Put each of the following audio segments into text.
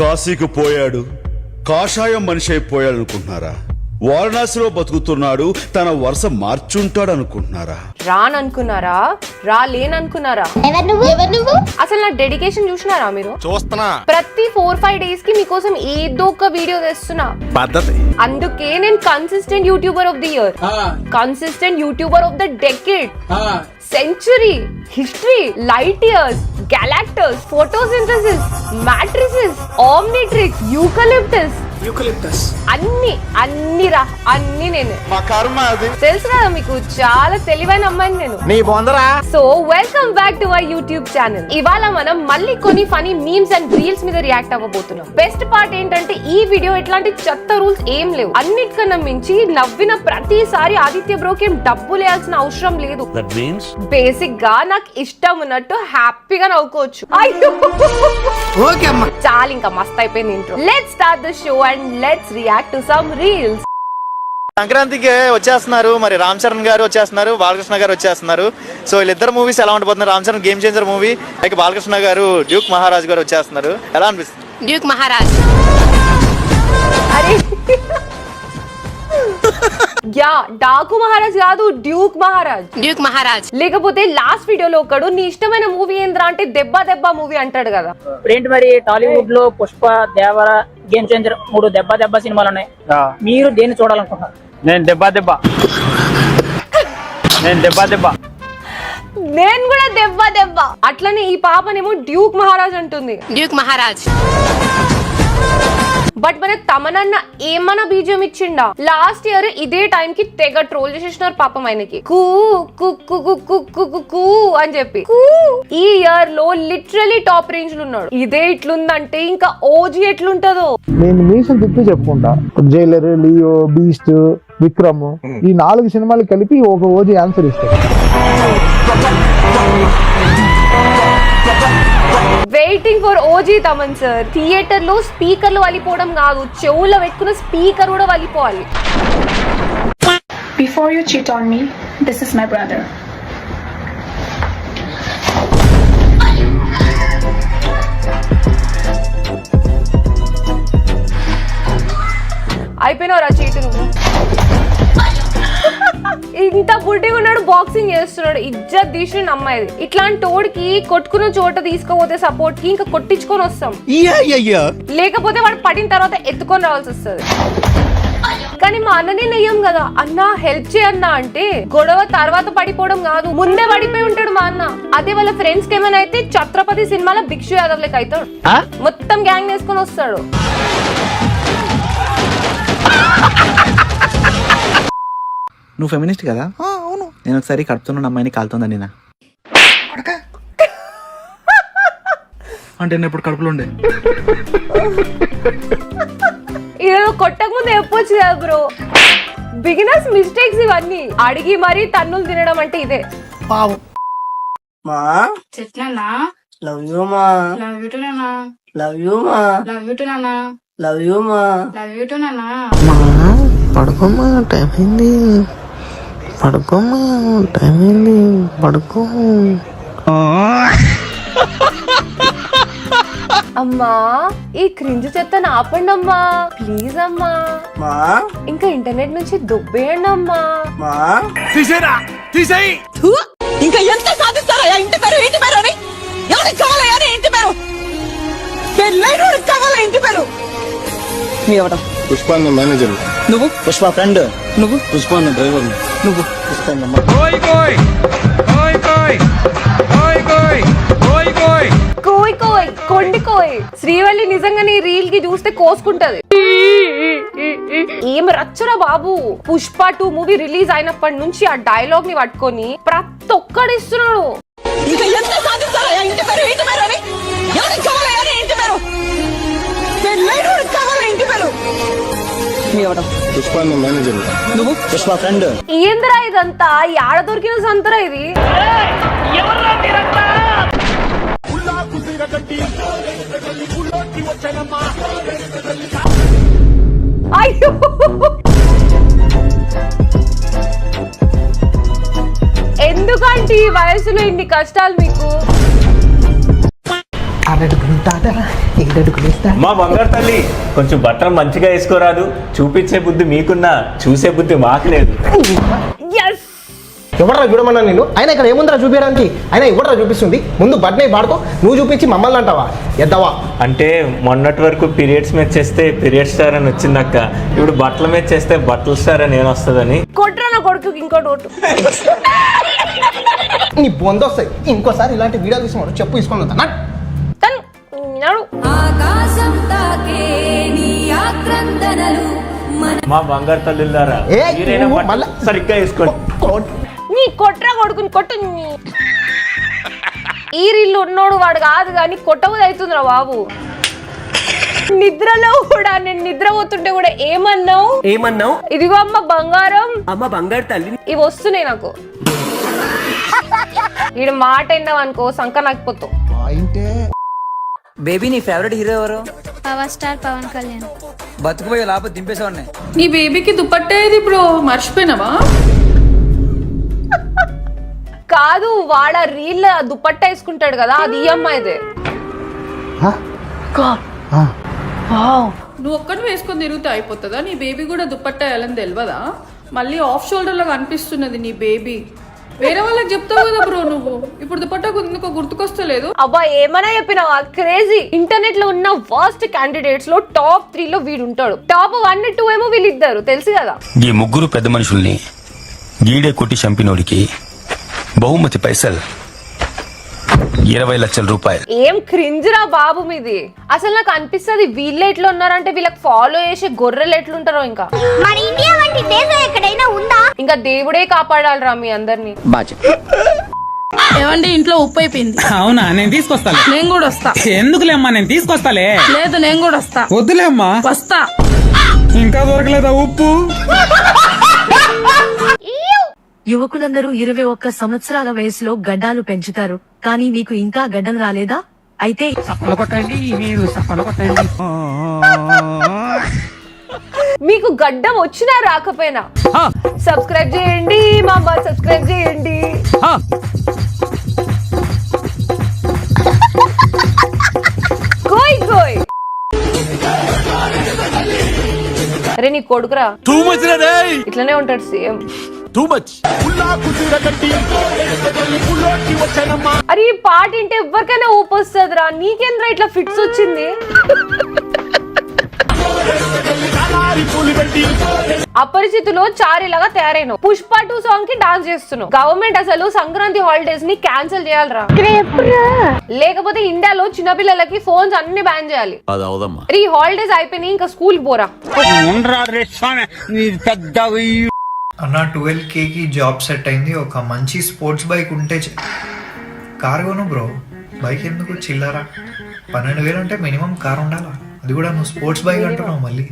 కాశీకి పోయాడు, కాషాయం మనిషి అయిపోయాడు అనుకుంటున్నారా? వారణాసిలో బతుకుతున్నాడు, తన వరుస మార్చుంటాడు అనుకుంటున్నారా? రాననుకున్నారా? రాలేననుకున్నారా? అసలు నా డెడికేషన్ చూసినారా మీరు? చూస్తున్నా. ప్రతి 4-5 డేస్ కి మీకోసం ఏదో ఒక వీడియో తెస్తున్నా. పద్ధతి. అందుకే నేను consistent YouTuber of the year, consistent YouTuber of the decade, century, history, light years, Galactus, photosynthesis, matrices, Omnitrix, eucalyptus అన్ని నేనే. మా కర్మ అది. తెలుసు కదా మీకు, చాలా తెలివైన అమ్మాయిని నేను. నీ బొందరా. So welcome back to my YouTube channel. ఇవాళ మనం మళ్ళీ కొన్ని ఫనీ మీమ్స్ అండ్ రీల్స్ మీద రియాక్ట్ అవ్వబోతున్నాం. బెస్ట్ పార్ట్ ఏంటంటే ఈ వీడియో ఎట్లాంటి చెత్త రూల్స్ ఏం లేవు. అన్నిటికన్నా మించి నవ్విన ప్రతిసారి ఆదిత్య బ్రోకి ఏం డబ్బులు వేయాల్సిన అవసరం లేదు. బేసిక్ గా నాకు ఇష్టం ఉన్నట్టు హ్యాపీగా నవ్వుకోవచ్చు. చాలా ఇంకా మస్త్ అయిపోయింది intro. Let's start the show and let's react to some reels. సంక్రాంతికి వచ్చేస్తున్నారు, మరి రామ్ చరణ్ గారు వచ్చేస్తున్నారు, బాలకృష్ణ గారు వచ్చేస్తున్నారు. సో వీళ్ళిద్దరు మూవీస్ ఎలా ఉండిపోతున్నారు? Ram Charan Game Changer movie, like Balakrishna గారు డ్యూక్ మహారాజ్ గారు వచ్చేస్తున్నారు. ఎలా అనిపిస్తుంది? డ్యూక్ మహారాజ్. అరే యా, డాకు మహారాజ్ కాదు, డ్యూక్ మహారాజ్. డ్యూక్ మహారాజ్. లేకపోతే లాస్ట్ వీడియోలో ఒకడు నీ ఇష్టమైన మూవీ ఏంద్రా అంటే దెబ్బ దెబ్బ మూవీ అంటాడు కదా. ఏంటి మరి టాలీవుడ్ లో పుష్ప, దేవర, గేమ్ చేంజర్ 3 దెబ్బ దెబ్బ సినిమాలు ఉన్నాయి. మీరు దేన్ని చూడాలనుకుంటున్నారు? నేను దెబ్బ దెబ్బ నేను కూడా దెబ్బ దెబ్బ. అట్లనే ఈ పాపనేమో డ్యూక్ మహారాజ్ అంటుంది. డ్యూక్ మహారాజ్. బట్ మన తమనన్న ఏమన్నా బీజం ఇచ్చిండా? లాస్ట్ ఇయర్ ఇదే టైం కి తెగ ట్రోల్ చేసేసినారు పాపం ఆయనకి. కూ కూ అని చెప్పి. ఈ ఇయర్ లో లిటరలీ టాప్ రేంజ్ లో ఉన్నాడు. ఇదే ఇట్లుందంటే ఇంకా ఓజీ ఎట్లుంటదో. నేను మీసం తిప్పి చెప్పుకుంటా. జైలర్, లియో, బీస్ట్, విక్రమ్, ఈ 4 సినిమాలు కలిపి ఒక ఓజీ ఆన్సర్ ఇస్తాడు. Waiting for OG Thaman sir. Theatre లో స్పీకర్లు వలిపోవడం కాదు, చెవులో పెట్టుకున్న స్పీకర్ కూడా వలిపోవాలి. Before you cheat on me, this is my brother. అయిపోయినవరా చీటు నువ్వు. ఇంత బుడ్డిగా ఉన్నాడు, బాక్సింగ్ చేస్తున్నాడు, ఇజ్జత్ తీసిన అమ్మాయి. ఇట్లాంటి తోడికి కొట్టుకున్న చోట తీసుకుపోతే సపోర్ట్ కి ఇంకా కొట్టించుకొని వస్తాం. లేకపోతే వాడు పడిన తర్వాత ఎత్తుకొని రావాల్సి వస్తుంది. కానీ మా అన్ననే నయ్యం కదా, అన్న హెల్ప్ చేయన్నా అంటే గొడవ తర్వాత పడిపోవడం కాదు, ముందే పడిపోయి ఉంటాడు మా అన్న. అదే వాళ్ళ ఫ్రెండ్స్ కి ఏమైనా అయితే ఛత్రపతి సినిమాలో భిక్షు యాదవ్ లెక్క అవుతాడు, మొత్తం గ్యాంగ్ వేసుకొని వస్తాడు. నువ్వు ఫెమినిస్ట్ కదా? అవును. నేను ఒకసారి కడుపుతున్న అమ్మాయిని కాలుతుందండి నా అంటే నేను ఇప్పుడు కడుపులో ఉండే. ఏదో కొట్టక ముందు చెప్పొచ్చు కదా బ్రో. బిగినర్స్ మిస్టేక్స్ ఇవన్నీ. అడిగి మరీ తన్నులు తినడం అంటే ఇదే. మా చెప్తున్నా లవ్ యూ మా, లవ్ యూ టు నానా, లవ్ యూ మా, లవ్ యూ టు నానా, లవ్ యూ మా, లవ్ యూ టు నానా. పడుకోమా, టైం అయింది. పడుకోమా, టైం అయింది. పడుకో. అమ్మా ఈ క్రింజ్ చెత్త ఆపండి అమ్మా, ప్లీజ్ అమ్మా. మా ఇంకా ఇంటర్నెట్ నుంచి దుబ్బేయండి అమ్మా. మా తీసేరా, తీసేయి. ఇంకా ఎంత సాధిస్తారా? ఇంటి పేరు అని ఎవరికి కావాలా? ఇంటి పేరు పెళ్ళైనోడికి కావాలా? ఇంటి పేరు మీ ఎవడం? పుష్పాన్న మేనేజర్. నువ్వు? పుష్ప ఫ్రెండ్. నువ్వు? పుష్పాన్న డ్రైవర్. నువ్వు? పుష్పన్న కోయ్ కోయ్ కొండి కోయ్. శ్రీవల్లి నిజంగా నీ రీల్ కి చూస్తే కోసుకుంటది. ఏం రచ్చరా బాబు. పుష్ప 2 మూవీ రిలీజ్ అయినప్పటి నుంచి ఆ డైలాగ్ ని పట్టుకొని ప్రతి ఒక్కడు ఇస్తున్నాడు. ఇంకా ఎంత సాధిస్తారా? ఇంటి పేరు అని ఎవరికి కావాలా? ఇంటి పేరు పెళ్ళైనోడికి కావాలా? ఇంటి పేరు మీ ఎవడం? పుష్పాన్న మేనేజర్. నువ్వు? పుష్ప ఫ్రెండ్. ఏందిరా ఇదంతా? ఆడ దొరికిన సంతరా ఇది. అయ్యో ఎందుకంటే ఈ వయసులో ఇన్ని కష్టాలు మీకు? మా బంగారు తల్లి కొంచెం బట్టలు మంచిగా వేసుకోరాదు. చూపించే బుద్ధి మీకున్నా చూసే బుద్ధి మాకు లేదు. ఎవడరా చూడమన్నా నేను? అయినా ఇక్కడ ఏముందరా చూపించడానికి? అయినా ఎవడరా చూపిస్తుంది? ముందు బట్టనే పాడుకో, నువ్వు చూపించి మమ్మల్ని అంటావా? ఎద్దవా అంటే మొన్నటి వరకు పీరియడ్స్ మీద చేస్తే పీరియడ్ స్టార్ అని వచ్చిందక్క, ఇప్పుడు బట్టల మీద చేస్తే బట్టల స్టార్ అని ఏమొస్తుందని. కొట్రా నా కొడుకు ఇంకోటి ఓటు. నీ బొందొస్తాయి. ఇంకోసారి ఇలాంటి వీడియోలు తీసుకున్నాడు చెప్పు తీసుకొని వద్దా? మా బంగారు తల్లిలారా మీరైనా బట్టలు సరిగ్గా వేసుకోండి. నీ కొట్రా కొడుకుని కొట్టు. ఈ రీళ్ళు ఉన్నోడు వాడు కాదు కానీ కొట్టబుది అవుతుందిరా బాబు. నిద్రలో కూడా నేను నిద్రపోతుంటే కూడా ఏమన్నావు? ఇదిగో అమ్మ బంగారం, అమ్మ బంగారు తల్లి. ఇవి వస్తున్నాయి నాకు. ఈడ మాట విన్నావు అనుకో సంక నాకపోతావు. బేబీ నీ ఫేవరెట్ హీరో ఎవరు? Power star Pawan Kalyan. బతుకుపోయే లాభం దింపేసేవాడిని. నీ బేబీకి దుపట్టేది ఇప్పుడు మర్చిపోయినావా? కాదు వాడ రీల్ దుపట్టా వేసుకుంటాడు కదా, అది ఈ అమ్మాయిదే. నువ్వు ఒక్కటి వేసుకొని తిరిగితే అయిపోతుందా? నీ బేబీ కూడా దుపట్టా వేయాలని తెలియదా? మళ్ళీ ఆఫ్ షోల్డర్ లాగా అనిపిస్తున్నది నీ బేబీ. వేరే వాళ్ళకి చెప్తావు కదా బ్రో నువ్వు. ఇప్పుడు దుపట్టా ఎందుకో గుర్తుకొస్తలేదు. అబ్బా ఏమన్నా చెప్పినావా? క్రేజీ. ఇంటర్నెట్ లో ఉన్న వర్స్ట్ క్యాండిడేట్స్ లో టాప్ 3 లో వీడు ఉంటాడు. టాప్ 1, 2 ఏమో వీళ్ళిద్దరు తెలుసు కదా. ఈ ముగ్గురు పెద్ద మనుషుల్ని గీడే కొట్టి చంపినోడికి బహుమతి పైసలు 20 లక్షల రూపాయలు. ఏం క్రింజ్ రా బాబు మీది. అసలు నాకు అనిపిస్తుంది వీళ్ళు ఎట్లా ఉన్నారంటే వీళ్ళకి ఫాలో చేసే గొర్రెలు ఎట్లుంటారో. ఇంకా ఇంకా దేవుడే కాపాడాలిరా మీ అందరినీ. ఏమండి ఇంట్లో ఉప్పు అయిపోయింది. అవునా, నేను తీసుకొస్తాను. నేను కూడా వస్తా. ఎందుకులేమ్మా, నేను తీసుకొస్తాలే. లేదు నేను కూడా వస్తా. వద్దులేమ్మా, వస్తా. ఇంకా దొరకలేదా ఉప్పు? యువకులందరూ 21 సంవత్సరాల వయసులో గడ్డాలు పెంచుతారు, కానీ మీకు ఇంకా గడ్డం రాలేదా? అయితే మీకు గడ్డం వచ్చినా రాకపోయినా సబ్స్క్రైబ్ చేయండి మామ, సబ్స్క్రైబ్ చేయండి. కోయ్ అరే నీ కొడుకురా ఇట్లనే ఉంటాడు సేమ్. అరే ఈ పాట వింటే ఎవరికైనా ఊపు వస్తుందిరా. నీకేంద్రా ఇట్లా ఫిట్స్ వచ్చింది? అపరిచితులో చారిలాగా తయారైన పుష్ప 2 సాంగ్ కి డాన్స్ చేస్తున్నావు. గవర్నమెంట్ అసలు సంక్రాంతి హాలిడేస్ ని క్యాన్సిల్ చేయాలరా, లేకపోతే ఇండియాలో చిన్నపిల్లలకి ఫోన్స్ అన్ని బ్యాన్ చేయాలి. ఈ హాలిడేస్ అయిపోయినాయి, ఇంకా స్కూల్ పోరా. అన్న 12K కి జాబ్ సెట్ అయింది. ఒక మంచి స్పోర్ట్స్ బైక్ ఉంటే కార్ కొను బ్రో. బైక్ ఎందుకు చిల్లరా? 12,000 అంటే మినిమం కార్ ఉండాలా? అది కూడా నువ్వు స్పోర్ట్స్ బైక్ అంటున్నావు. మళ్ళీ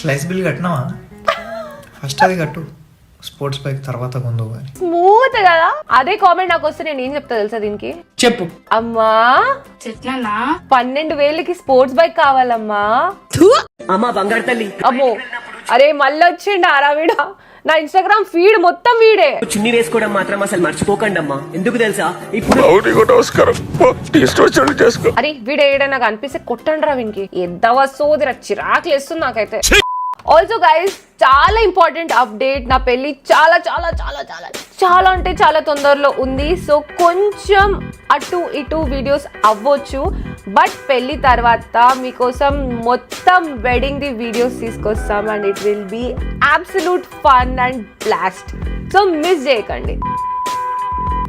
స్లైస్ బిల్ కట్టినావా? ఫస్ట్ అది కట్టు, స్పోర్ట్స్ బైక్ తర్వాత కొందు. స్మూత్ కదా. అదే కామెంట్ నాకు వస్తే నేను ఏం చెప్తా తెలుసా దీనికి? చెప్పు. అమ్మా చెట్లన్నా 12,000కి స్పోర్ట్స్ బైక్ కావాలమ్మా. అమ్మా బంగారు తల్లి. అమ్మో అరే మళ్ళీ వచ్చిండు ఆరా వీడ. నా ఇన్స్టాగ్రామ్ ఫీడ్ మొత్తం వీడే. చున్నీ వేసుకోవడం మాత్రం అసలు మర్చిపోకండి అమ్మా. ఎందుకు తెలుసా? ఇప్పుడు అరే వీడు ఏడా నాకు అనిపిస్తే కొట్టండి రా వీనికి. ఎద్దవ సోదిరా, చిరాకులు వేస్తుంది నాకైతే. ఆల్సో గైస్ చాలా ఇంపార్టెంట్ అప్డేట్. నా పెళ్లి చాలా చాలా చాలా చాలా చాలా అంటే చాలా తొందరలో ఉంది. సో కొంచెం అటు ఇటు వీడియోస్ అవ్వచ్చు, బట్ పెళ్లి తర్వాత మీకోసం మొత్తం వెడ్డింగ్ ది వీడియోస్ తీసుకొస్తాం and it will be absolute fun and blast. So miss చేయకండి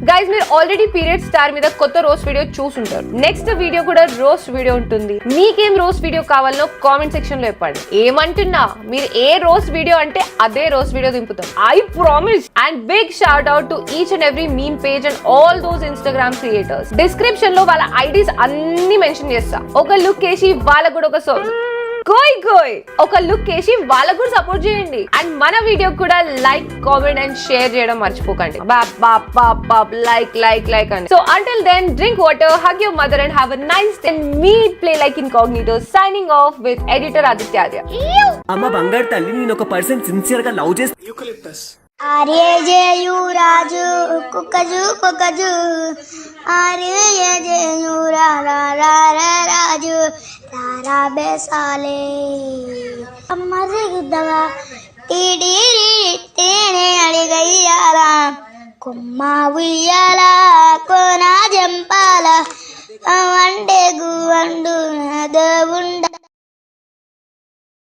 గైస్. మీరు ఆల్రెడీ పీరియడ్ స్టార్ మీద కొత్త రోస్ట్ వీడియో చూసుంటారు. నెక్స్ట్ వీడియో కూడా రోస్ట్ వీడియో ఉంటుంది. మీకేం రోస్ట్ వీడియో కావాలో కామెంట్ సెక్షన్ లో చెప్పండి. ఏమంటున్నా, మీరు ఏ రోస్ట్ వీడియో అంటే అదే రోస్ట్ వీడియో దింపుతాం, I promise. And big shout out to each and every meme page and all those Instagram creators. Description లో వాళ్ళ ఐడీస్ అన్ని మెన్షన్ చేస్తా. ఒక లుక్ వేసి వాళ్ళకు కూడా ఒక లుక్ వేసి వాళ్ళకు కూడా సపోర్ట్ చేయండి. అండ్ మన వీడియో కూడా లైక్, కామెంట్ అండ్ షేర్ చేయడం మర్చిపోకండి. లైక్ అని. So until then, drink water, hug your mother and have a nice day. And me play like incognito, signing off with editor Aditya. అమ్మ బంగారు తల్లి, నేను ఒక పర్సన్ సిన్సియర్ గా లవ్ చేస్తా. ఆర్యజేయు రాజు కుక్కజు కుక్కజు ఆర్యజేయు రాజు రారా బేసాలే అమ్మది గుద్దగా టీడీ తేనే అడిగయ్యాల కొమ్మ ఉయ్యాల కోన జంపాల వండే గువండు దేవుండ